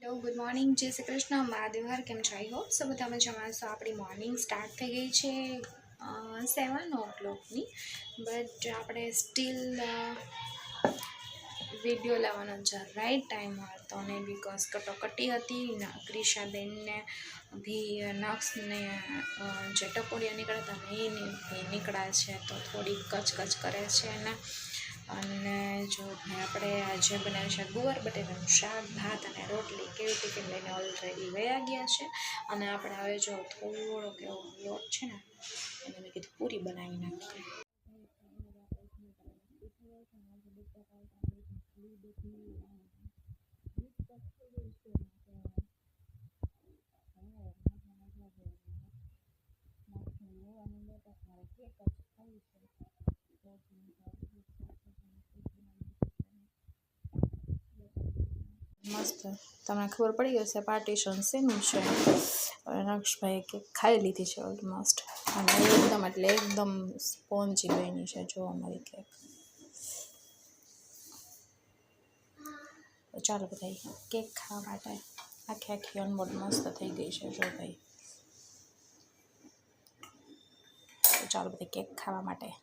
Hello good morning જય શ્રી કૃષ્ણ મહાદેવ હર કેમ છો આઈ હોપ સો બધા મજામાં છો આપણી મોર્નિંગ સ્ટાર્ટ થઈ ગઈ છે 7 o'clockની બટ આપણે સ્ટીલ વિડીયો લાવવાનો રાઈટ ટાઈમ હતો નહીં બિકોઝ કટોકટી હતી ક્રિશાબેનને ભી નક્ષને જે ટકોડિયા નીકળતા ને એ નીકળ્યા છે તો થોડી કચકચ કરે છે ને અને જો આપણે આજે બનાવ્યું છે ગુવાર બટેટાનું શાક ભાત અને રોટલી કેવી ટિફિન લઈને ઓલરેડી વયા ગયા છે અને આપણે હવે જો થોડોક એવો લોટ છે ને એને મેં કીધું પૂરી બનાવી નાખીએ મસ્ત તમને ખબર પડી જશે પાર્ટીશન શેનું છે નક્ષભાઈ કેક ખાઈ લીધી છે ઓલમોસ્ટ અને એકદમ એટલે એકદમ સ્પોન્જી બની છે જો અમારી કેક તો ચાલો બધા કેક ખાવા માટે આખી અનમોલ મસ્ત થઈ ગઈ છે જો ભાઈ તો ચાલો બધા કેક ખાવા માટે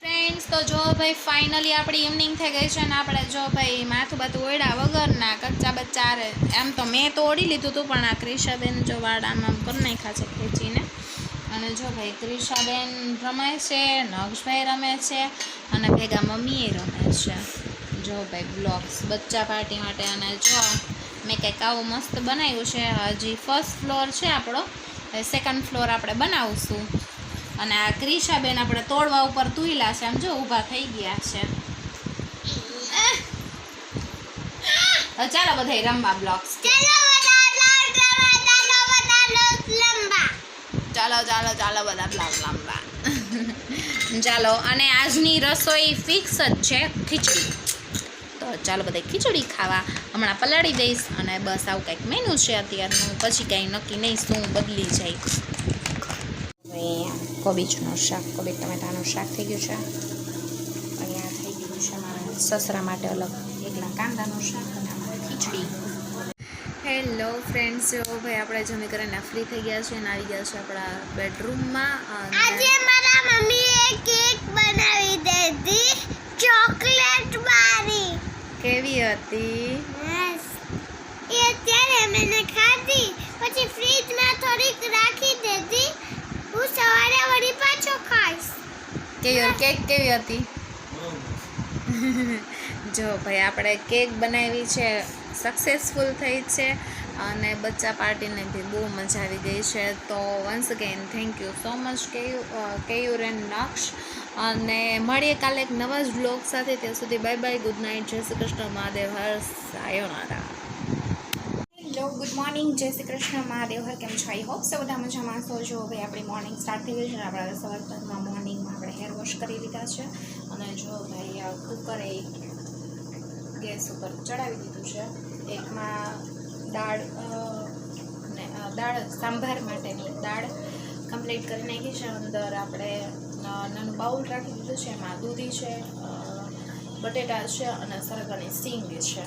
ફ્રેન્ડ્સ તો જો ભાઈ ફાઇનલી આપણી ઇવનિંગ થઈ ગઈ છે ને આપણે જો ભાઈ માથું બાથું ઓળ્યા વગરના કચ્ચા બચ્ચા એમ તો મેં તો ઓળી લીધું હતું પણ આ ક્રિશાબેન જો વાડામાં કરી નાખ્યા છે ખેંચીને અને જો ભાઈ ક્રિશાબેન રમે છે નક્ષભાઈ રમે છે અને ભેગા મમ્મીએ રમે છે જો ભાઈ બ્લોગ્સ બચ્ચા પાર્ટી માટે અને જો મેં કંઈક આવું મસ્ત બનાવ્યું છે હજી ફર્સ્ટ ફ્લોર છે આપણો સેકન્ડ ફ્લોર આપણે બનાવશું અને આ ક્રિશાબેન આપણે તોડવા ઉપર તુઈલા છે આમ જો ઊભા થઈ ગયા છે ચાલો બધા રમવા બ્લોક્સ ચાલો ચાલો ચાલો બધા બ્લોક લંબા ચાલો અને આજની રસોઈ ફિક્સ જ છે ખીચડી તો ચાલો બધા ખીચડી ખાવા હમણાં પલાળી દઈશ અને બસ આવું કંઈક મેનુ છે અત્યારનું પછી કંઈ નક્કી નહીં શું બદલી જાય કોબીજનું શાક કોબી ટમેટાનું શાક થઈ ગયું છે અહીંયા થઈ ગયું છે મારા સસરા માટે અલગ એકલા કાંદાનું શાક અને ખીચડી હેલો ફ્રેન્ડ્સ જો ભાઈ આપણે જમી કરીને ફ્રી થઈ ગયા છે અને આવી ગયા છે આપણા બેડરૂમમાં આજે મારા મમ્મીએ કેક બનાવી દીધી ચોકલેટ વાળી કેવી હતી એ અત્યારે મેને ખાધી પછી ફ્રીજમાં થોડીક રાખી દીધી હું સવારે વળી પાછો ખાઈશ કેક કેવી હતી જો ભાઈ આપણે કેક બનાવી છે સક્સેસફુલ થઈ છે અને બચ્ચા પાર્ટીને બી બહુ મજા આવી ગઈ છે તો once again thank you so much Keyur and Naksh અને મળીએ કાલે એક નવા જ બ્લોગ સાથે ત્યાં સુધી બાય બાય ગુડ નાઇટ જય શ્રી કૃષ્ણ મહાદેવ હર સાયોનારા હેલો ગુડ મોર્નિંગ જય શ્રી કૃષ્ણ મહાદેવ હર કેમ છો આઈ હોપ સો બધા મજામાં છો જો ભાઈ આપણી મોર્નિંગ સ્ટાર્ટ થઈ ગઈ છે ને આપણે સવારમાં મોર્નિંગમાં આપણે હેર વોશ કરી લીધા છે અને જો ભાઈ આ કુકર એ ગેસ ઉપર ચડાવી દીધું છે એકમાં દાળ સાંભાર માટેની દાળ કમ્પ્લીટ કરી નાખી છે અંદર આપણે નાનું બાઉલ રાખી દીધું છે એમાં દૂધી છે બટેટા છે અને સરગવાની સિંગ છે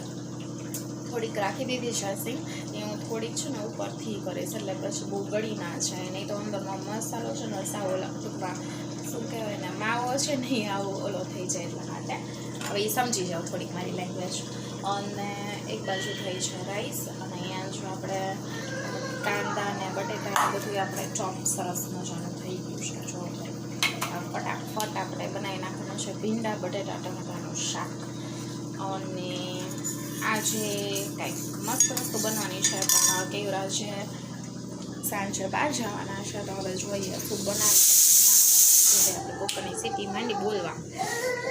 થોડીક રાખી દીધી છે સિંગ એ હું થોડીક છે ને ઉપરથી કરીશ એટલે પછી બહુ ગળી ના જાય નહીં તો અંદરનો મસાલો છે ને સાવ ઓલા ટૂંકમાં શું કહેવાય ને માવો છે ને એ આવો ઓલો થઈ જાય એટલા માટે હવે એ સમજી જાઓ થોડીક મારી લેંગ્વેજ અને એક બાજુ થઈ છે રાઈસ અને અહીંયા જો આપણે કાંદા ને બટેટા બધું આપણે ચોપ સરસ મજાનું થઈ ગયું છે જો ફટાફટ આપણે બનાવી નાખવાનું છે ભીંડા બટેટા ટમેટાનું શાક અને આજે કંઈક મસ્ત વસ્તુ બનવાની છે પણ કેવરા છે સાંજે બહાર જવાના છે તો હવે જોઈએ શું બનાવી આપણે કોકરની સિટી માંડી બોલવા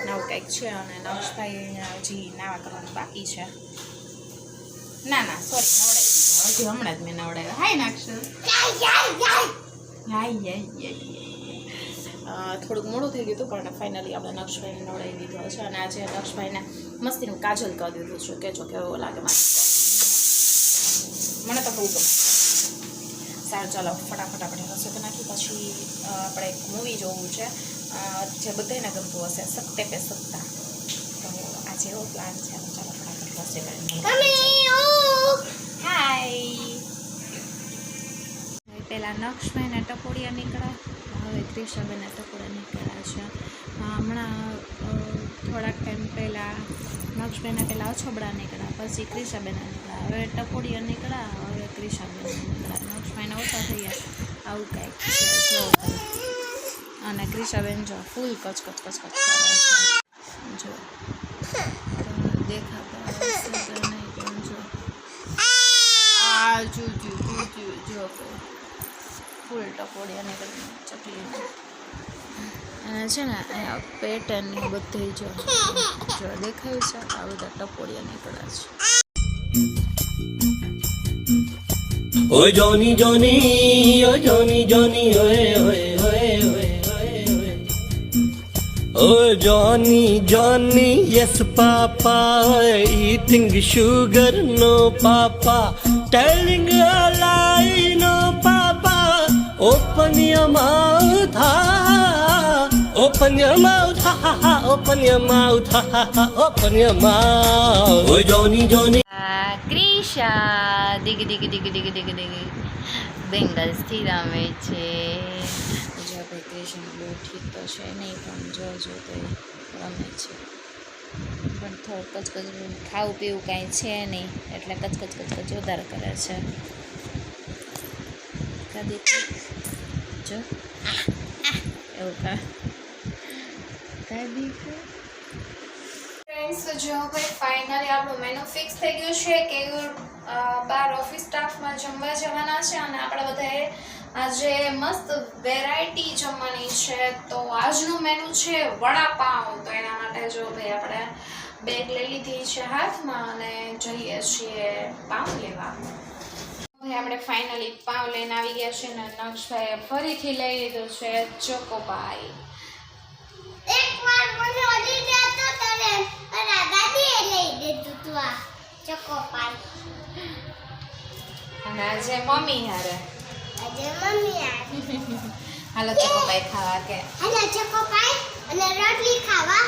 નવું કંઈક છે અને નક્ષભાઈ હજી નાવા કરવાનું બાકી છે ના ના સોરી નવડાવી દીધો હજી હમણાં જ મેં નવડાવ્યો હાય નાક્ષ હાય થોડુંક મોડું થઈ ગયું હતું પણ ફાઇનલી આપણે નક્ષભાઈને નવડાવી દીધો છે અને આજે નક્ષભાઈને મસ્તીનું કાજલ કરી દીધું છે કે જો કેવો લાગે મને તો બહુ ગમે સારું ચાલો ફટાફટ આપણે રસોઈ કરી નાખી પછી આપણે એક મૂવી જોવું છે જે બધાને ગમતું હશે સત્તે પે સત્તા તો આજે એવો પ્લાન છે ચાલો ફટાફટ રસોઈ કરી પહેલાં નક્ષભાઈને ટપોડિયા નીકળ્યા, હવે ક્રિશાબેનના ટપોડિયા નીકળ્યા છે. હમણાં થોડાક ટાઈમ પહેલાં નક્ષભાઈના પહેલાં અછબડા નીકળ્યા, પછી ક્રિશાબેનના નીકળ્યા, હવે ટપોડિયા નીકળ્યા, હવે ક્રિશાબેનના નીકળ્યા. નક્ષભાઈને ઓછા થઈ ગયા, આવું કંઈક છે જો. અને ક્રિશાબેન જો ફૂલ કચકચ કરે છે જો, દેખાતા નહીં પણ જો આ જો ફૂલ ટપોડિયા નીકળી ચકલી. અને છે ને અહીંયા પેટર્નની બધી જો દેખાયું છે, આ બધા ટપોડિયા નીકળ્યા છે. ઓય જોની જોની, ઓ જોની જોની, ઓય ઓય ઓય ઓય ઓય Johnny Johnny, yes papa, eating sugar no papa, telling a lie no papa, open your mouth, open your mouth, open your mouth, open your mouth. Oh Johnny Johnny, Krisha દિગ દિગ દિગ દિગ દિગ દિગ બેંગલ્સથી રમે છે. જો ભાઈ ક્રિશન બહુ ઠીક તો છે નહીં, પણ જો તો રમે છે. પણ થોડું કચકચ ખાવું પીવું કાંઈ છે નહીં, એટલે કચકચ વધારે કરે છે. કદી જો એવું કદી ફ્રેન્ડ્સ, જો ભાઈ ફાઇનલી આપણું મેનુ ફિક્સ થઈ ગયું છે કે બાર ઓફિસ સ્ટાફમાં જમવા જવાના છે, અને આપણે બધાએ આજે મસ્ત વેરાયટી જમવાની છે. તો આજનું મેનુ છે વડાપાઉં. તો એના માટે જો ભાઈ આપણે બેગ લઈ લીધી છે હાથમાં અને જઈએ છીએ પાઉં લેવા. ભાઈ આપણે ફાઇનલી પાઉં લઈને આવી ગયા છે, ને નક્ષભાઈએ ફરીથી લઈ લીધું છે ચોકોપાઈ. એકવાર મને ઓલી દેતો તને અને દાદીએ લઈ દીધું તું આ ચોકોપાઈ. અને આજે મમ્મી હારે હાલો ચોકોપાઈ ખાવા કે હાલો ચોકોપાઈ અને રોટલી ખાવા.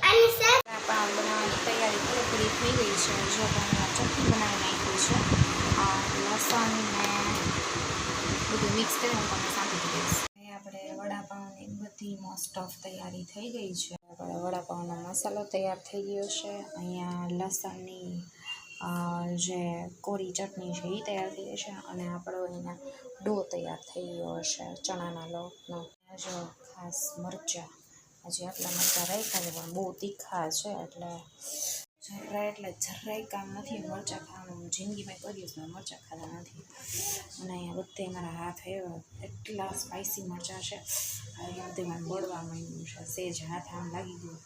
અને સર પાઉં બનાવવાની તૈયારી પૂરી થઈ ગઈ છે. જો પણ ચટણી બનાવી નાખી છે, લસણ ને બધું મિક્સ કરી હું તમને સાંભળી દઈશ. આપણે વડાપાઉંની બધી મોસ્ટ ઓફ તૈયારી થઈ ગઈ છે. આપણે વડાપાઉંનો મસાલો તૈયાર થઈ ગયો છે. અહીંયા લસણની જે કોરી ચટણી છે એ તૈયાર થઈ ગઈ છે, અને આપણો અહીંયા ડો તૈયાર થઈ ગયો છે ચણાના લોટનો. જો ખાસ મરચાં, હજી આટલા મરચાં રાખ્યા છે પણ બહુ તીખા છે, એટલે જરાય કામ નથી મરચાં ખાવાનું. જિંદગીમાં કોઈ દિવસ મેં મરચાં ખાતા નથી, અને અહીંયા બધે મારા હાથ આવ્યો એટલા સ્પાઇસી મરચાં છે. અહીંયા બધે મને બળવા માંડ્યું છે, સેજ હાથ આમ લાગી ગયું.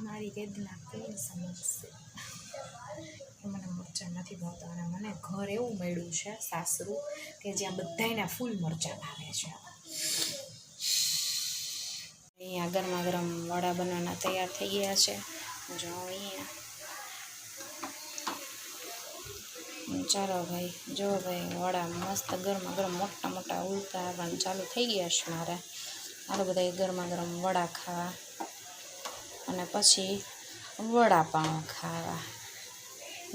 મારી વેદના કોઈ સમજશે કે મને મરચાં નથી ભાવતા, અને મને ઘર એવું મળ્યું છે સાસરું કે જ્યાં બધાયને ફૂલ મરચાં ભાવે છે. અહીંયા ગરમા ગરમ વડા બનાવવાના તૈયાર થઈ ગયા છે. જો અહીંયા ચાલો ભાઈ, જો ભાઈ વડા મસ્ત ગરમા ગરમ મોટા મોટા ઉલટા આવવાનું ચાલુ થઈ ગયા છે મારે. મારે બધા ગરમા ગરમ વડા ખાવા અને પછી વડાપાઉં ખાવા,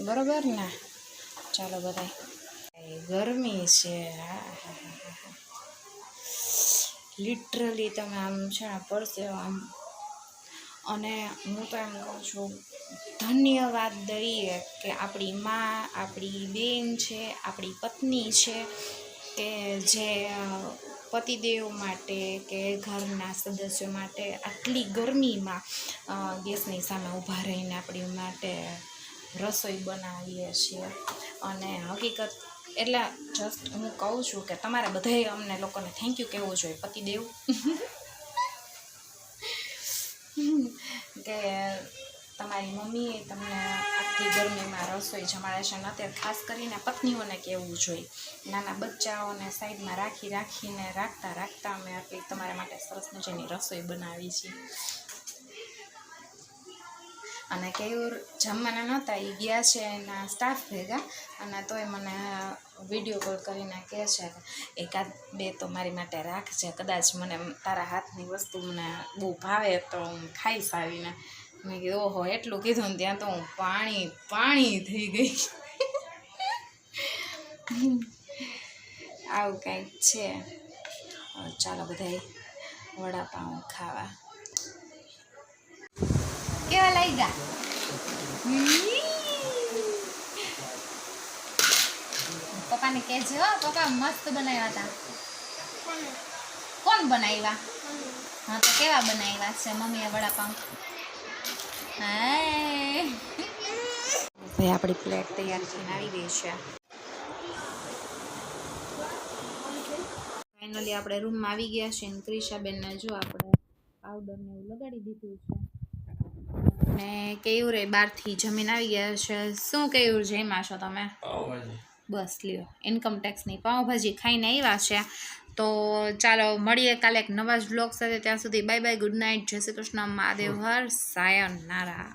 બરોબર ને? ચાલો બધા, ગરમી છે લિટરલી, તમે આમ છે ને પડશે આમ. અને હું તો એમ કહું છું ધન્યવાદ દઈએ કે આપણી માં, આપણી બેન છે, આપણી પત્ની છે, કે જે પતિદેવ માટે કે ઘરના સદસ્યો માટે આટલી ગરમીમાં ગેસની સામે ઊભા રહીને આપણી માટે રસોઈ બનાવીએ છીએ. અને હકીકત એટલે જસ્ટ હું કહું છું કે તમારે બધાએ અમને લોકોને થેન્ક યુ કહેવું જોઈએ પતિદેવ કે તમારી મમ્મીએ તમને આટલી ગરમીમાં રસોઈ જમાડે છે. અને અત્યારે ખાસ કરીને પત્નીઓને કહેવું જોઈએ, નાના બચ્ચાઓને સાઈડમાં રાખીને રાખતા અમે આટલી તમારા માટે સરસ મજાની રસોઈ બનાવી છે. અને કેવું જમવાના નહોતા, એ ગયા છે એના સ્ટાફ ભેગા, અને તોય મને વિડીયો કોલ કરીને કહે છે એકાદ બે તો મારી માટે રાખજે, કદાચ મને તારા હાથની વસ્તુ મને બહુ ભાવે તો હું ખાઈશ આવીને. મેં કીધું ઓહો, એટલું કીધું ને ત્યાં તો હું પાણી થઈ ગઈ. આવું કંઈક છે. ચાલો બધાય વડાપાઉં ખાવા. કેવા લાગ્યા? પપ્પાને કહેજો હો, પપ્પા મસ્ત બનાવ્યા હતા. કોણ બનાવ્યા? હા તો કેવા બનાવ્યા છે મમ્મીએ વડાપાઉં? હાય ભાઈ આપણી પ્લેટ તૈયાર થઈને આવી ગઈ છે. ફાઇનલી આપણે રૂમમાં આવી ગયા છે ને ક્રિશાબેનને જો આપણે પાવડર ને એવું લગાડી દીધું છે ને કેયુરે બહારથી જમીન આવી ગયા છે. શું કેયુર જમ્યા છો તમે? બસ લ્યો, ઇન્કમ ટેક્સની પાઉંભાજી ખાઈને આવ્યા છે. તો ચાલો મળીએ કાલે એક નવા જ વ્લોગ સાથે. ત્યાં સુધી બાય બાય, ગુડ નાઇટ, જય શ્રી કૃષ્ણ, મહાદેવ હર, સાયનનારા.